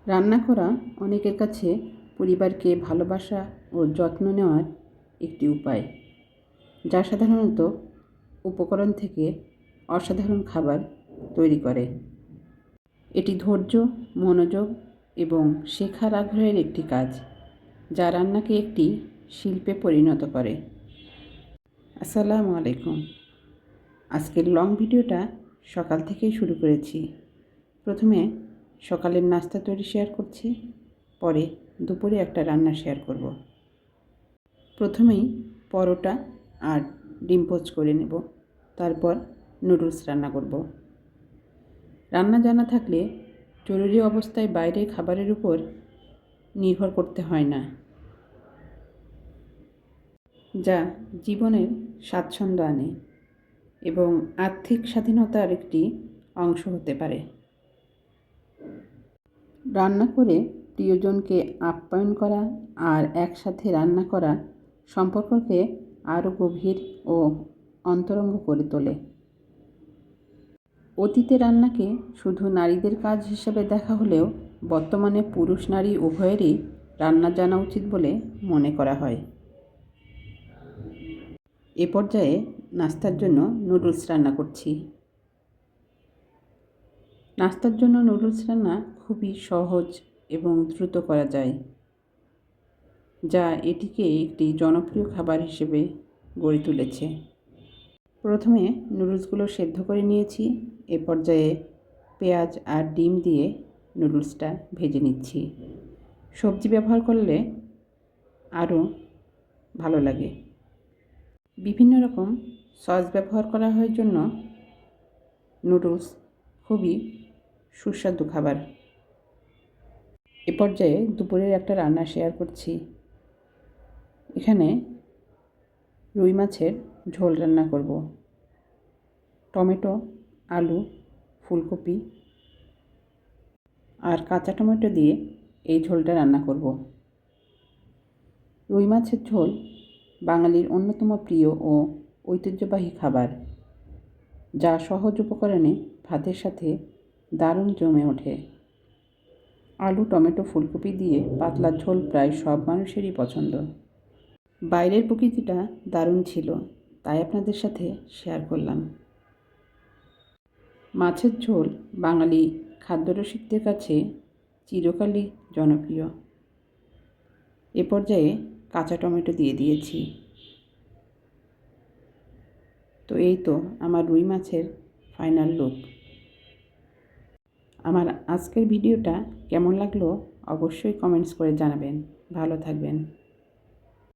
রান্না করা অনেকের কাছে পরিবারকে ভালোবাসা ও যত্ন নেওয়ার একটি উপায়, যা সাধারণত উপকরণ থেকে অসাধারণ খাবার তৈরি করে। এটি ধৈর্য, মনোযোগ এবং শেখার আগ্রহের একটি কাজ, যা রান্নাকে একটি শিল্পে পরিণত করে। আসসালামু আলাইকুম। আজকের লং ভিডিওটা সকাল থেকেই শুরু করেছি। প্রথমে সকালের নাস্তা তৈরি শেয়ার করছি, পরে দুপুরে একটা রান্না শেয়ার করব। প্রথমেই পরোটা আর ডিম পোচ করে নেব, তারপর নুডলস রান্না করব। রান্না জানা থাকলে জরুরি অবস্থায় বাইরের খাবারের উপর নির্ভর করতে হয় না, যা জীবনের স্বাচ্ছন্দ্য আনে এবং আর্থিক স্বাধীনতার একটি অংশ হতে পারে। রান্না করে প্রিয়জনকে আপ্যায়ন করা আর একসাথে রান্না করা সম্পর্ককে আরও গভীর ও অন্তরঙ্গ করে তোলে। অতীতে রান্নাকে শুধু নারীদের কাজ হিসেবে দেখা হলেও বর্তমানে পুরুষ নারী উভয়েরই রান্না জানা উচিত বলে মনে করা হয়। এ পর্যায়ে নাস্তার জন্য নুডলস রান্না করছি। নাস্তার জন্য নুডলস রান্না খুবই সহজ এবং দ্রুত করা যায়, যা এটিকে একটি জনপ্রিয় খাবার হিসেবে গড়ে তুলেছে। প্রথমে নুডলসগুলো সেদ্ধ করে নিয়েছি। এ পর্যায়ে পেঁয়াজ আর ডিম দিয়ে নুডলসটা ভেজে নিচ্ছি। সবজি ব্যবহার করলে আরও ভালো লাগে। বিভিন্ন রকম সস ব্যবহার করা হয় জন্য নুডলস খুবই সুস্বাদু খাবার। এ পর্যায়ে দুপুরের একটা রান্না শেয়ার করছি। এখানে রুই মাছের ঝোল রান্না করব। টমেটো, আলু, ফুলকপি আর কাঁচা টমেটো দিয়ে এই ঝোলটা রান্না করব। রুই মাছের ঝোল বাঙালির অন্যতম প্রিয় ও ঐতিহ্যবাহী খাবার, যা সহজ উপকরণে ভাতের সাথে দারুণ জমে ওঠে। আলু, টমেটো, ফুলকপি দিয়ে পাতলা ঝোল প্রায় সব মানুষেরই পছন্দ। বাইরের প্রকৃতিটা দারুণ ছিল, তাই আপনাদের সাথে শেয়ার করলাম। মাছের ঝোল বাঙালি খাদ্যরসিকদের কাছে চিরকালই জনপ্রিয়। এ পর্যায়ে কাঁচা টমেটো দিয়ে দিয়েছি। তো এই তো আমার রুই মাছের ফাইনাল লুক। আমার আজকের ভিডিওটা কেমন লাগলো অবশ্যই কমেন্টস করে জানাবেন। ভালো থাকবেন।